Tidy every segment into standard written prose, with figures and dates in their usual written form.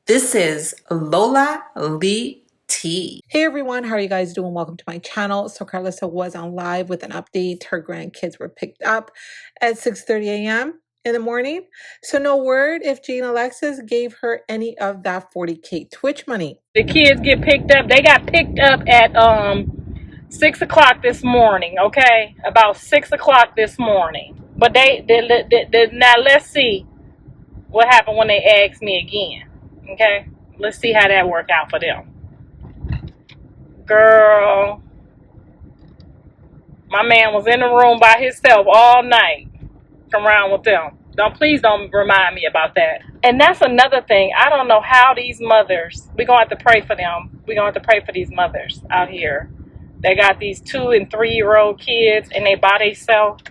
This is Lola Lee Tea. Hey everyone, how are you guys doing? Welcome to my channel. So Karlissa was on live with an update. Her grandkids were picked up at 6:30 a.m. in the morning. So no word if Jane Alexis gave her any of that 40K Twitch money. The kids get picked up. They got picked up at 6 o'clock this morning, okay? About 6 o'clock this morning. But they now let's see what happened when they asked me again. Okay? Let's see how that worked out for them. Girl, my man was in the room by himself all night. Come around with them. Please don't remind me about that. And that's another thing. I don't know how these mothers, we're going to have to pray for them. We're going to have to pray for these mothers out here. They got these 2- and 3-year-old kids and they by themselves.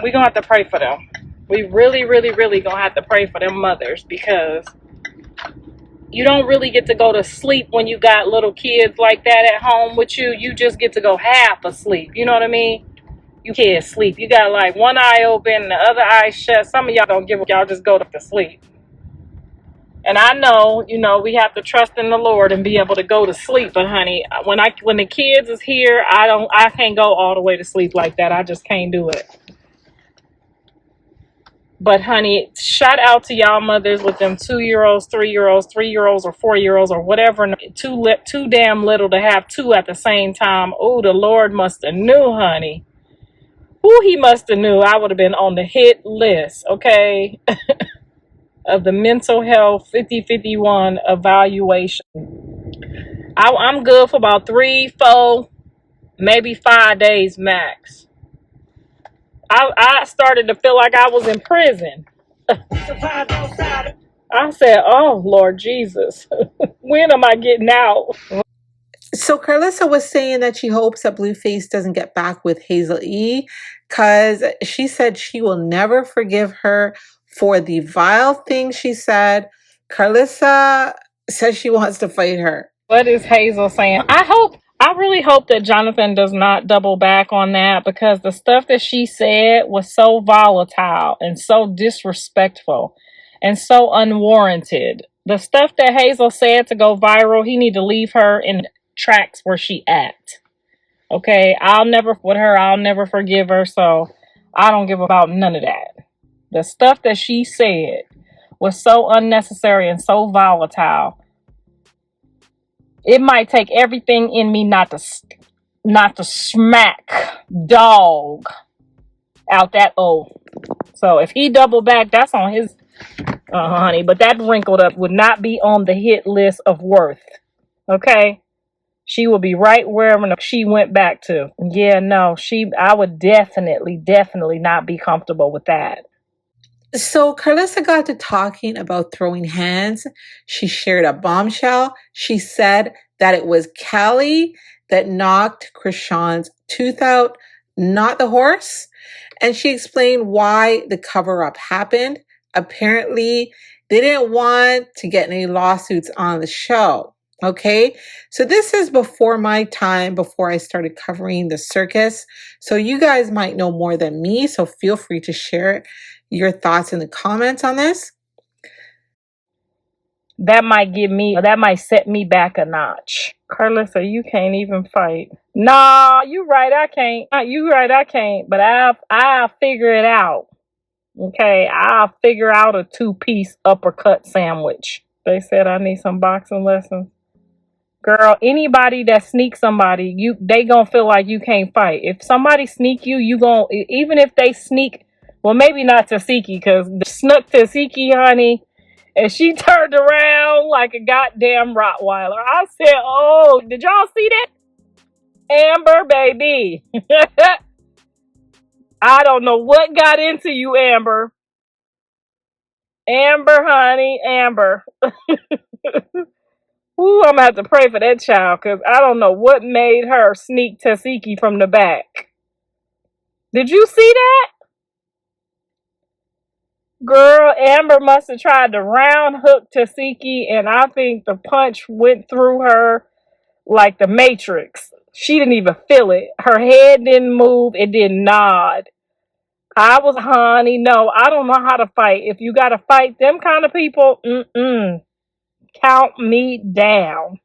We're going to have to pray for them. We really, really, really going to have to pray for them mothers, because you don't really get to go to sleep when you got little kids like that at home with you. You just get to go half asleep. You know what I mean? You can't sleep. You got like one eye open, the other eye shut. Some of y'all don't give a, y'all just go to sleep. And I know, we have to trust in the Lord and be able to go to sleep. But honey, when the kids is here, I can't go all the way to sleep like that. I just can't do it. But honey, shout out to y'all mothers with them 2-year-olds, 3-year-olds, or 4-year-olds, or whatever. Too damn little to have two at the same time. Oh, the Lord must have knew, honey. Who he must have knew I would have been on the hit list, okay, of the mental health 50-51 evaluation. I'm good for about 3, 4, maybe 5 days max. I started to feel like I was in prison. I said, oh, Lord Jesus, when am I getting out? So Karlissa was saying that she hopes that Blueface doesn't get back with Hazel E, because she said she will never forgive her for the vile things she said. Karlissa says she wants to fight her. What is Hazel saying? I really hope that Jonathan does not double back on that, because the stuff that she said was so volatile and so disrespectful and so unwarranted. The stuff that Hazel said to go viral, he need to leave her in tracks where she at. Okay, I'll never forgive her, so I don't give about none of that. The stuff that she said was so unnecessary and so volatile. It might take everything in me not to smack dog out that old. So if he double back, that's on his honey. But that wrinkled up would not be on the hit list of worth. Okay? She will be right wherever she went back to. Yeah, no, I would definitely not be comfortable with that. So Karlissa got to talking about throwing hands. She shared a bombshell. She said that it was Callie that knocked Chrisean's tooth out, not the horse. And she explained why the cover-up happened. Apparently, they didn't want to get any lawsuits on the show. Okay, so this is before my time, before I started covering the circus. So you guys might know more than me, so feel free to share your thoughts in the comments on this. That might set me back a notch. Karlissa, you can't even fight. Nah, you right, I can't. You right, I can't. But I'll figure it out. Okay, I'll figure out a 2-piece uppercut sandwich. They said I need some boxing lessons. Girl, anybody that sneaks somebody, they gonna feel like you can't fight. If somebody sneak you, even if they sneak, well, maybe not Tasiki, because snuck Tasiki, honey, and she turned around like a goddamn Rottweiler. I said, oh, did y'all see that? Amber, baby. I don't know what got into you, Amber. Amber, honey, Amber. Ooh, I'm going to have to pray for that child, because I don't know what made her sneak Tasiki from the back. Did you see that? Girl, Amber must have tried to round hook Tasiki, and I think the punch went through her like the Matrix. She didn't even feel it. Her head didn't move. It didn't nod. I was, honey, no, I don't know how to fight. If you got to fight them kind of people, count me down.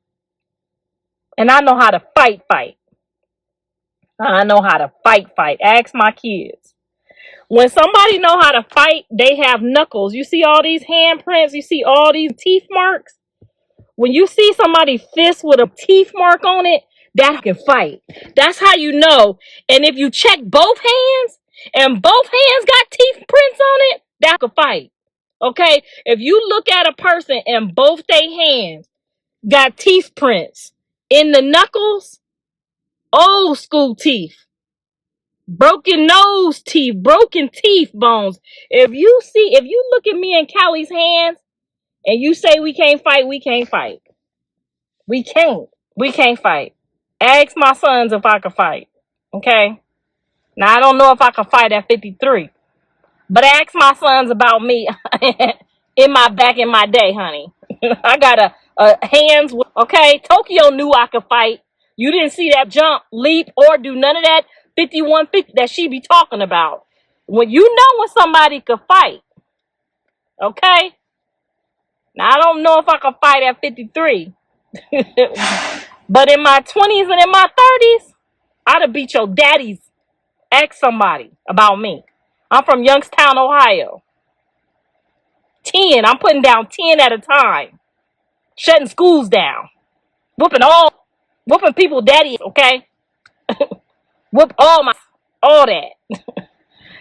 And I know how to fight, fight. I know how to fight, fight. Ask my kids. When somebody know how to fight, they have knuckles. You see all these handprints, you see all these teeth marks. When you see somebody's fist with a teeth mark on it, that can fight. That's how you know. And if you check both hands and both hands got teeth prints on it, that can fight. Okay? If you look at a person and both their hands got teeth prints in the knuckles, old school teeth, broken nose teeth, broken teeth bones. If you look at me and Callie's hands and you say we can't fight, we can't fight. We can't. We can't fight. Ask my sons if I can fight. Okay? Now, I don't know if I can fight at 53. But ask my sons about me in my day, honey. I got a hands. Okay? Tokyo knew I could fight. You didn't see that jump, leap, or do none of that 5150 that she be talking about. When you know when somebody could fight. Okay? Now, I don't know if I can fight at 53. But in my 20s and in my 30s, I'd have beat your daddies. Ask somebody about me. I'm from Youngstown, Ohio. 10. I'm putting down 10 at a time. Shutting schools down. Whooping people daddies, okay? Whoop all that.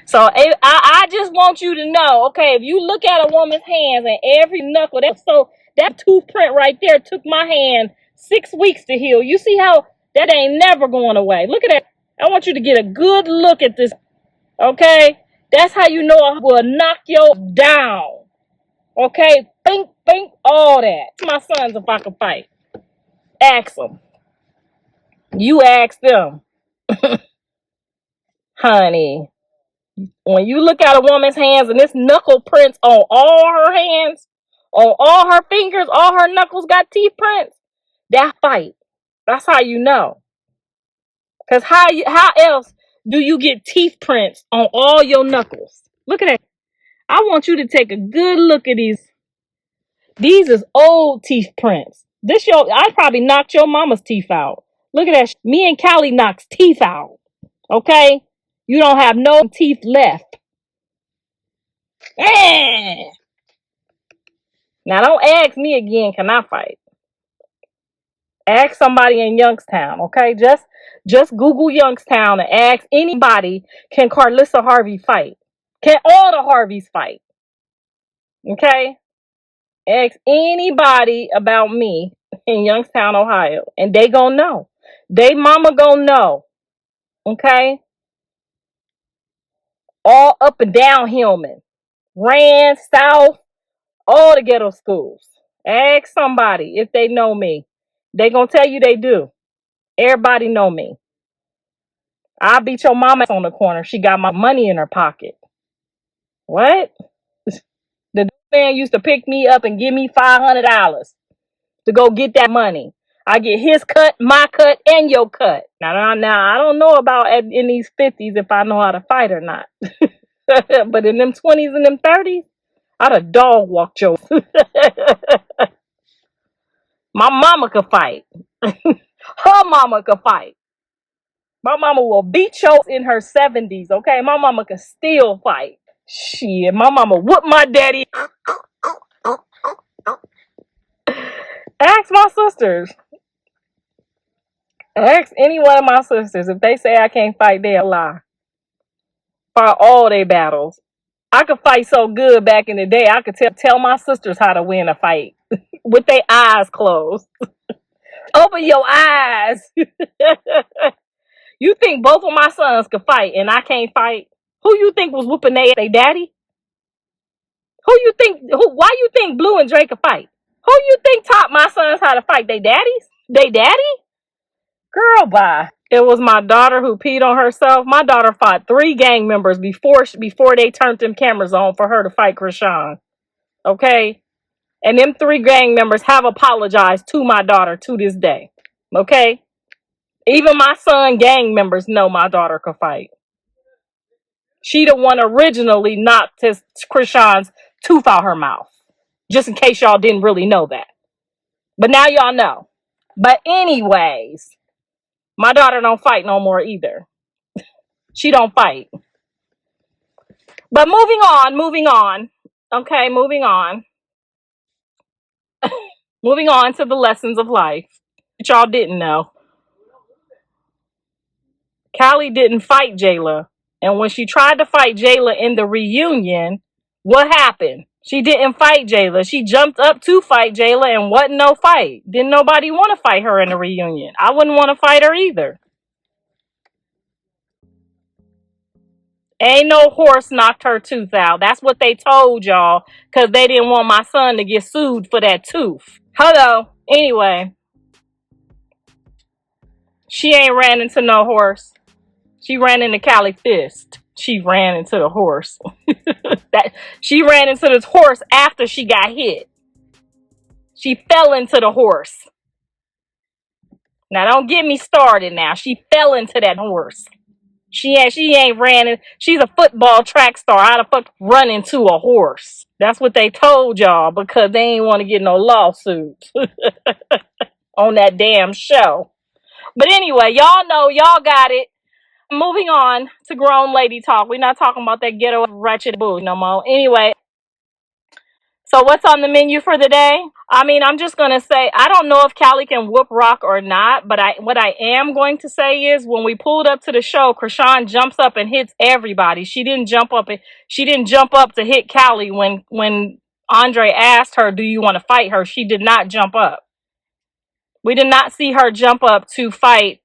So I just want you to know, okay, if you look at a woman's hands and every knuckle, that tooth print right there took my hand 6 weeks to heal. You see how that ain't never going away. Look at that. I want you to get a good look at this, okay? That's how you know I will knock you down, okay? Think, all that. My sons, if I can fight. Ask them. You ask them. Honey, when you look at a woman's hands and this knuckle prints on all her hands, on all her fingers, all her knuckles got teeth prints, that fight. That's how you know. Because how else do you get teeth prints on all your knuckles? Look at that. I want you to take a good look at these. These is old teeth prints. I probably knocked your mama's teeth out. Look at that. Me and Callie knocks teeth out. Okay? You don't have no teeth left. Now don't ask me again, can I fight? Ask somebody in Youngstown, okay? Just Google Youngstown and ask anybody, can Karlissa Harvey fight? Can all the Harveys fight? Okay? Ask anybody about me in Youngstown, Ohio, and they gonna know. They mama gonna know. Okay? All up and down Hillman. Rand, South, all the ghetto schools. Ask somebody if they know me. They gonna tell you they do. Everybody know me. I beat your mama on the corner. She got my money in her pocket. What? The man used to pick me up and give me $500 to go get that money. I get his cut, my cut, and your cut. Now, I don't know about in these 50s if I know how to fight or not. But in them 20s and them 30s, I'd have dog walked your. My mama could fight. Her mama could fight. My mama will beat you in her 70s, okay? My mama could still fight. Shit, my mama whooped my daddy. Ask my sisters. Ask any one of my sisters. If they say I can't fight, they'll lie. Fight all their battles. I could fight so good back in the day, I could tell my sisters how to win a fight with their eyes closed. Open your eyes. You think both of my sons could fight and I can't fight? Who you think was whooping they daddy? Why you think Blue and Drake could fight? Who you think taught my sons how to fight? They daddies? They daddy? Girl, bye. It was my daughter who peed on herself. My daughter fought 3 gang members before they turned them cameras on for her to fight Chrisean. Okay? And them 3 gang members have apologized to my daughter to this day. Okay? Even my son gang members know my daughter could fight. She the one originally knocked Chrisean's tooth out her mouth. Just in case y'all didn't really know that. But now y'all know. But anyways, my daughter don't fight no more either. She don't fight. But moving on. Okay, moving on. Moving on to the lessons of life. That y'all didn't know. Callie didn't fight Jayla. And when she tried to fight Jayla in the reunion, what happened? She didn't fight Jayla. She jumped up to fight Jayla and wasn't no fight. Didn't nobody want to fight her in the reunion. I wouldn't want to fight her either. Ain't no horse knocked her tooth out. That's what they told y'all because they didn't want my son to get sued for that tooth. Hello. Anyway, she ain't ran into no horse. She ran into Callie fist. She ran into the horse. She ran into this horse after she got hit. She fell into the horse. Now don't get me started now. She fell into that horse. She ain't ran in. She's a football track star. How the fuck run into a horse? That's what they told y'all because they ain't want to get no lawsuits on that damn show. But anyway, y'all know, y'all got it. Moving on to grown lady talk. We're not talking about that ghetto wretched boo no more. Anyway, so what's on the menu for the day? I mean, I'm just going to say, I don't know if Callie can whoop Rock or not, but what I am going to say is when we pulled up to the show, Chrisean jumps up and hits everybody. She didn't jump up to hit Callie when Andre asked her, do you want to fight her? She did not jump up. We did not see her jump up to fight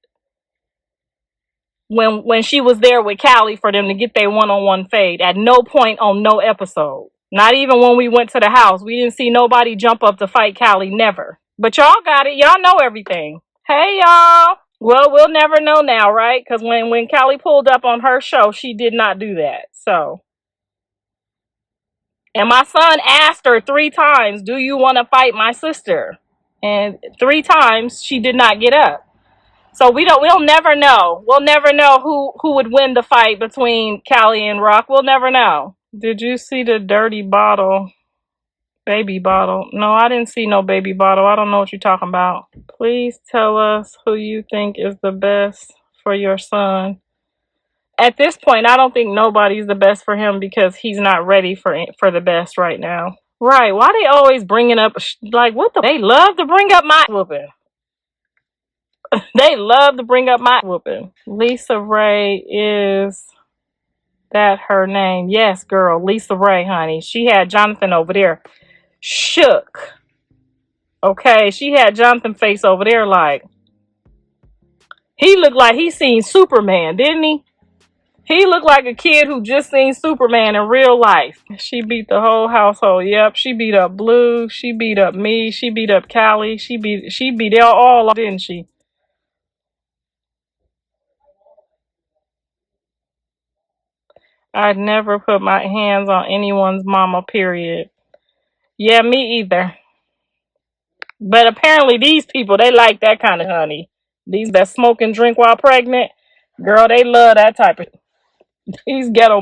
when she was there with Callie for them to get their one-on-one fade. At no point on no episode. Not even when we went to the house. We didn't see nobody jump up to fight Callie. Never. But y'all got it. Y'all know everything. Hey, y'all. Well, we'll never know now, right? Because when Callie pulled up on her show, she did not do that. So. And my son asked her 3 times, do you want to fight my sister? And 3 times she did not get up. So we'll never know. We'll never know who would win the fight between Callie and Rock. We'll never know. Did you see the dirty bottle? Baby bottle? No, I didn't see no baby bottle. I don't know what you're talking about. Please tell us who you think is the best for your son. At this point, I don't think nobody's the best for him because he's not ready for the best right now. Right. Why they always bringing up, like, what the? They love to bring up my whooping. They love to bring up my whooping. Lisa Ray, is that her name? Yes, girl. Lisa Ray, honey. She had Jonathan over there shook. Okay, she had Jonathan face over there like he looked like he seen Superman, didn't he? He looked like a kid who just seen Superman in real life. She beat the whole household. Yep, she beat up Blue. She beat up me. She beat up Callie. She beat all, didn't she? I'd never put my hands on anyone's mama, period. Yeah, me either. But apparently these people, they like that kind of honey. These that smoke and drink while pregnant, girl, they love that type of. These ghetto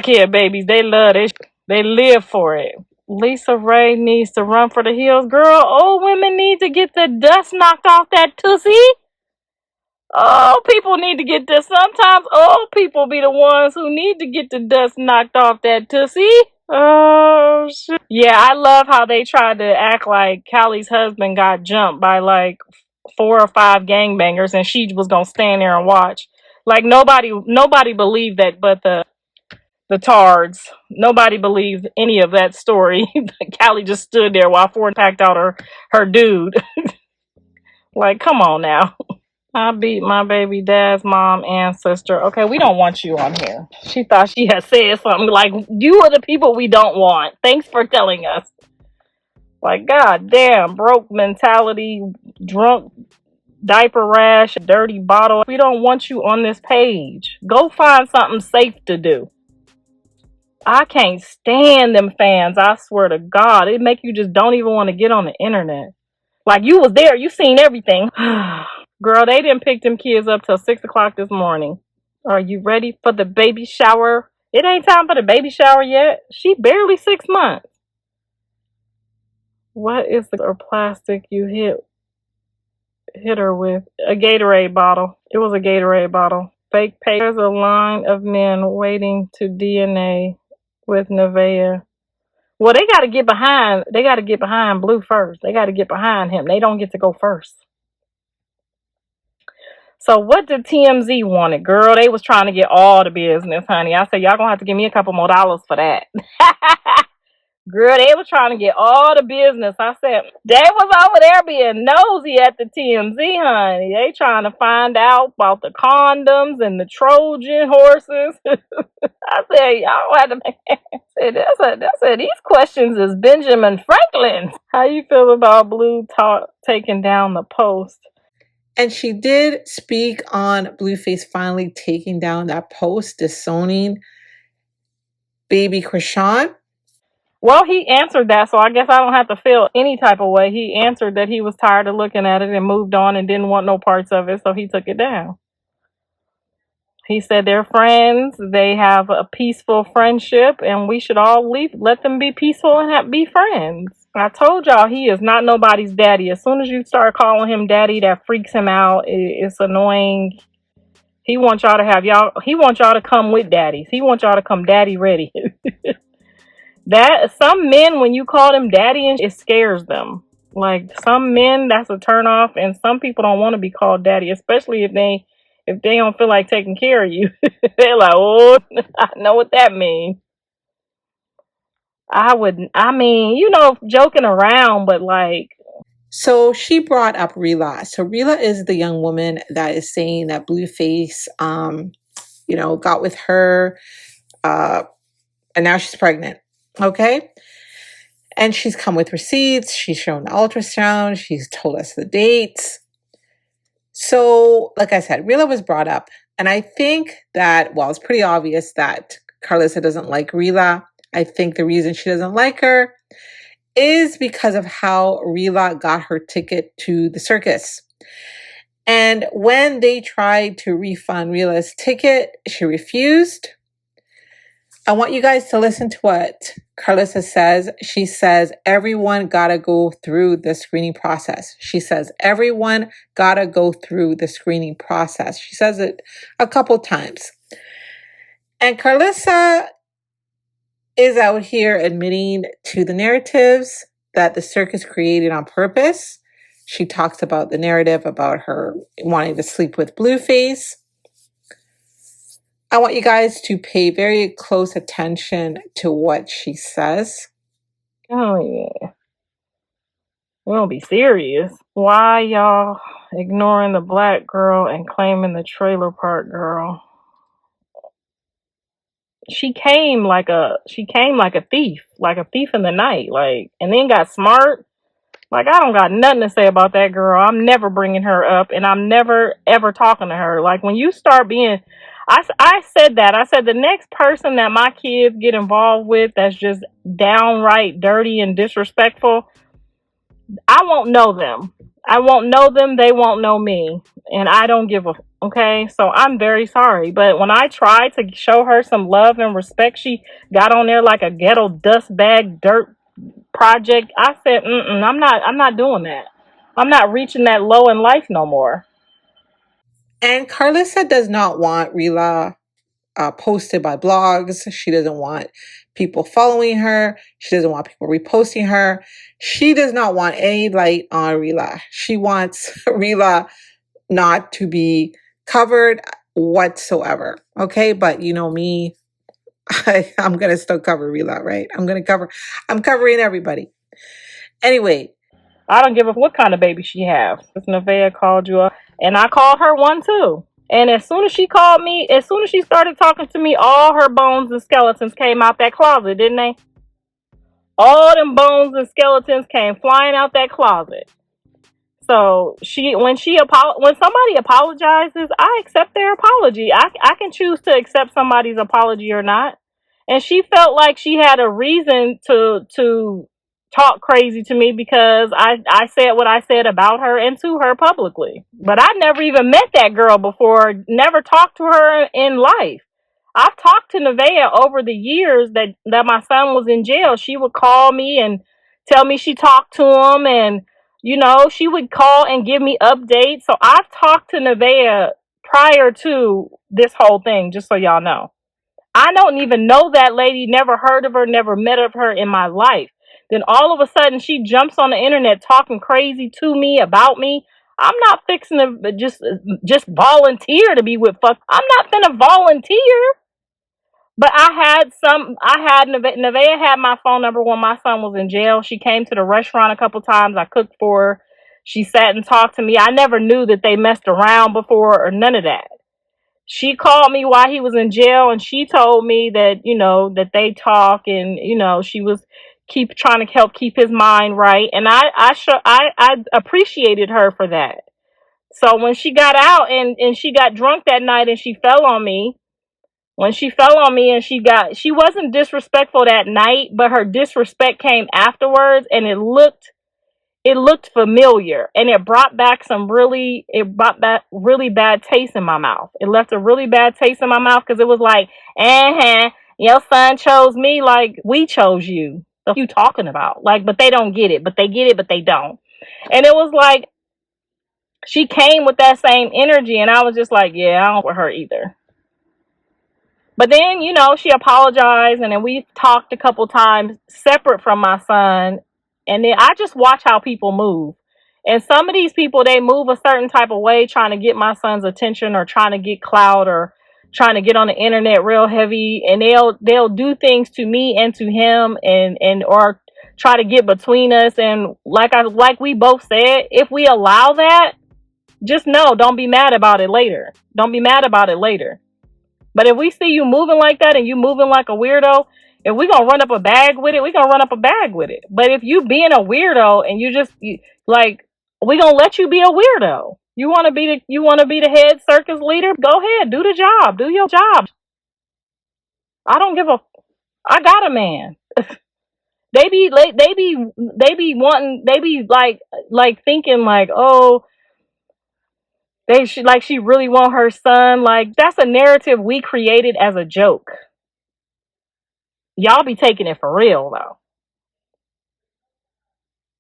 kid babies, they love it. They live for it. Lisa Ray needs to run for the hills. Girl, old women need to get the dust knocked off that tussie. Old people need to get this. Sometimes old people be the ones who need to get the dust knocked off that tussie. Oh, shit. Yeah, I love how they tried to act like Callie's husband got jumped by like 4 or 5 gangbangers and she was going to stand there and watch. Like nobody believed that but the tards. Nobody believed any of that story. Callie just stood there while Ford packed out her dude. Like, come on now. I beat my baby dad's mom and sister. Okay, we don't want you on here. She thought she had said something like, you are the people we don't want. Thanks for telling us. Like, god damn, broke mentality, drunk, diaper rash, dirty bottle. We don't want you on this page. Go find something safe to do. I can't stand them fans. I swear to God. It make you just don't even want to get on the internet. Like, you was there. You seen everything. Girl, they didn't pick them kids up till 6 o'clock this morning. Are you ready for the baby shower? It ain't time for the baby shower yet. She barely 6 months. What is the or plastic you hit her with? A Gatorade bottle. It was a Gatorade bottle. Fake pay. There's a line of men waiting to DNA with Nevaeh. Well, they got to get behind. They got to get behind Blue first. They got to get behind him. They don't get to go first. So what did TMZ wanted, girl? They was trying to get all the business, honey. I said, y'all gonna have to give me a couple more dollars for that. Girl, they were trying to get all the business. I said, they was over there being nosy at the TMZ, honey. They trying to find out about the condoms and the Trojan horses. I said, y'all had to I said, these questions is Benjamin Franklin. How you feel about Blue taking down the post? And she did speak on Blueface finally taking down that post, disowning baby Croissant. Well, he answered that, so I guess I don't have to feel any type of way. He answered that he was tired of looking at it and moved on and didn't want no parts of it, so he took it down. He said they're friends, they have a peaceful friendship, and we should all let them be peaceful and be friends. I told y'all he is not nobody's daddy. As soon as you start calling him daddy, that freaks him out. It's annoying. He wants y'all to have he wants y'all to come with daddies. He wants y'all to come daddy ready. That some men, when you call them daddy, it scares them. Like some men, that's a turn off, and some people don't want to be called daddy, especially if they don't feel like taking care of you. They're like, oh, I know what that means. I mean, joking around, but like. So she brought up Rela. So Rela is the young woman that is saying that Blueface, got with her, and now she's pregnant. Okay. And she's come with receipts. She's shown the ultrasound. She's told us the dates. So, like I said, Rela was brought up. And I think that, it's pretty obvious that Karlissa doesn't like Rela. I think the reason she doesn't like her is because of how Rela got her ticket to the circus. And when they tried to refund Rela's ticket, she refused. I want you guys to listen to what Karlissa says. She says, everyone gotta go through the screening process. She says, everyone gotta go through the screening process. She says it a couple times. And Karlissa is out here admitting to the narratives that the circus created on purpose. She talks about the narrative about her wanting to sleep with Blueface. I want you guys to pay very close attention to what she says. Oh, yeah. We don't be serious. Why y'all ignoring the black girl and claiming the trailer park girl? She came like a thief in the night, and then got smart. Like, I don't got nothing to say about that girl. I'm never bringing her up, and I'm never ever talking to her. Like, when you start being, I said that. I said the next person that my kids get involved with that's just downright dirty and disrespectful, I won't know them. I won't know them. They won't know me, and I don't give a. Okay, so I'm very sorry, but when I tried to show her some love and respect, she got on there like a ghetto dust bag dirt project. I said, I'm not doing that. I'm not reaching that low in life no more. And Karlissa does not want Rela posted by blogs. She doesn't want people following her. She doesn't want people reposting her. She does not want any light on Rela. She wants Rela not to be covered whatsoever. Okay, but you know me, I'm gonna still cover Rela, right? I'm covering everybody. Anyway, I don't give a what kind of baby she have. If Nevaeh called you up, and I called her one too. And as soon as she called me, as soon as she started talking to me, all her bones and skeletons came out that closet, didn't they? All them bones and skeletons came flying out that closet. So when somebody apologizes, I accept their apology. I can choose to accept somebody's apology or not. And she felt like she had a reason to talk crazy to me because I said what I said about her and to her publicly. But I never even met that girl before, never talked to her in life. I've talked to Nevaeh over the years that my son was in jail. She would call me and tell me she talked to him, and she would call and give me updates. So I've talked to Nevaeh prior to this whole thing, just so y'all know. I don't even know that lady, never heard of her, never met of her in my life. Then all of a sudden she jumps on the internet talking crazy to me about me. I'm not fixing to just volunteer to be with fuck. I'm not gonna volunteer. But Nevaeh had my phone number when my son was in jail. She came to the restaurant a couple times. I cooked for her. She sat and talked to me. I never knew that they messed around before or none of that. She called me while he was in jail, and she told me that, that they talk, and, she was keep trying to help keep his mind right. And I appreciated her for that. So when she got out and she got drunk that night and she fell on me, when she fell on me and she wasn't disrespectful that night, but her disrespect came afterwards, and it looked familiar, and it brought back really bad taste in my mouth. It left a really bad taste in my mouth because it was like, your son chose me, like we chose you. What are you talking about? Like, but they don't get it, but they get it, but they don't. And it was like she came with that same energy, and I was just like, yeah, I don't want her either. But then, she apologized, and then we talked a couple times separate from my son. And then I just watch how people move. And some of these people, they move a certain type of way, trying to get my son's attention or trying to get clout or trying to get on the internet real heavy. And they'll do things to me and to him and or try to get between us. And like we both said, if we allow that, just know, don't be mad about it later. Don't be mad about it later. But if we see you moving like that and you moving like a weirdo, if we gonna run up a bag with it, we gonna run up a bag with it. But if you being a weirdo and we gonna let you be a weirdo. You wanna be the head circus leader? Go ahead, do the job, do your job. I don't give a. I got a man. They be wanting. They be like thinking like, oh, she really want her son. Like, that's a narrative we created as a joke. Y'all be taking it for real though.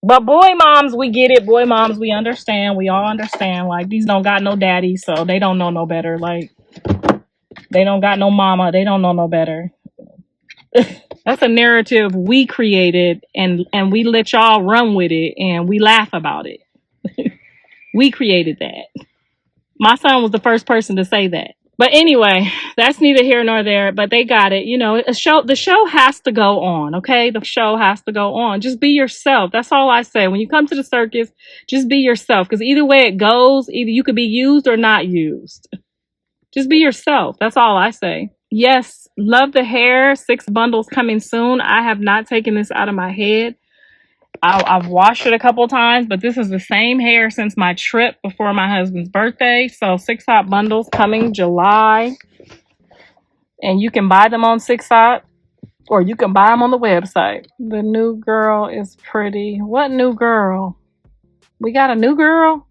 But boy moms, we get it. Boy moms, we understand. We all understand. Like, these don't got no daddy, so they don't know no better. Like, they don't got no mama. They don't know no better. That's a narrative we created, and we let y'all run with it, and we laugh about it. We created that. My son was the first person to say that. But anyway, that's neither here nor there, but they got it. The show has to go on, okay? The show has to go on. Just be yourself. That's all I say. When you come to the circus, just be yourself. Because either way it goes, either you could be used or not used. Just be yourself. That's all I say. Yes, love the hair. 6 bundles coming soon. I have not taken this out of my head. I've washed it a couple times, but this is the same hair since my trip before my husband's birthday. So 6 Hot bundles coming July. And you can buy them on 6 Hot, or you can buy them on the website. The new girl is pretty. What new girl? We got a new girl?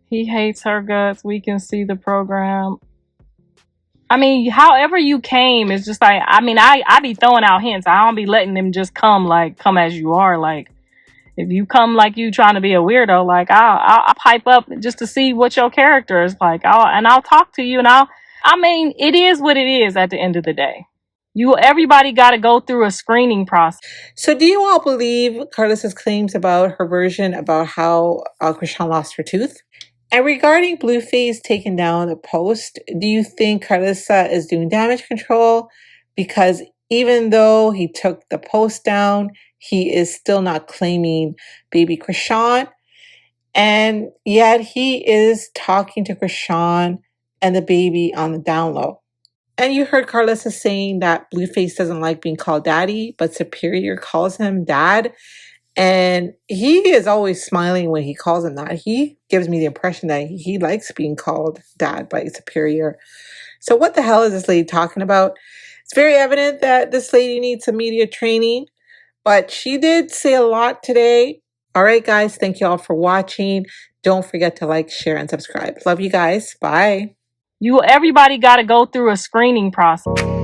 He hates her guts. We can see the program. I mean, however you came is just like, I be throwing out hints. I don't be letting them just come as you are. Like, if you come like you trying to be a weirdo, like I'll pipe up just to see what your character is like. I'll talk to you, and it is what it is at the end of the day. Everybody got to go through a screening process. So do you all believe Karlissa's claims about her version about how Chrisean lost her tooth? And regarding Blueface taking down the post, do you think Karlissa is doing damage control? Because even though he took the post down, he is still not claiming baby Croissant. And yet he is talking to Croissant and the baby on the down low. And you heard Karlissa saying that Blueface doesn't like being called daddy, but Superior calls him dad. And he is always smiling when he calls him that. He gives me the impression that he likes being called dad by Superior. So what the hell is this lady talking about? It's very evident that this lady needs some media training, but she did say a lot today. All right, guys, thank you all for watching. Don't forget to like, share, and subscribe. Love you guys. Bye. Everybody got to go through a screening process.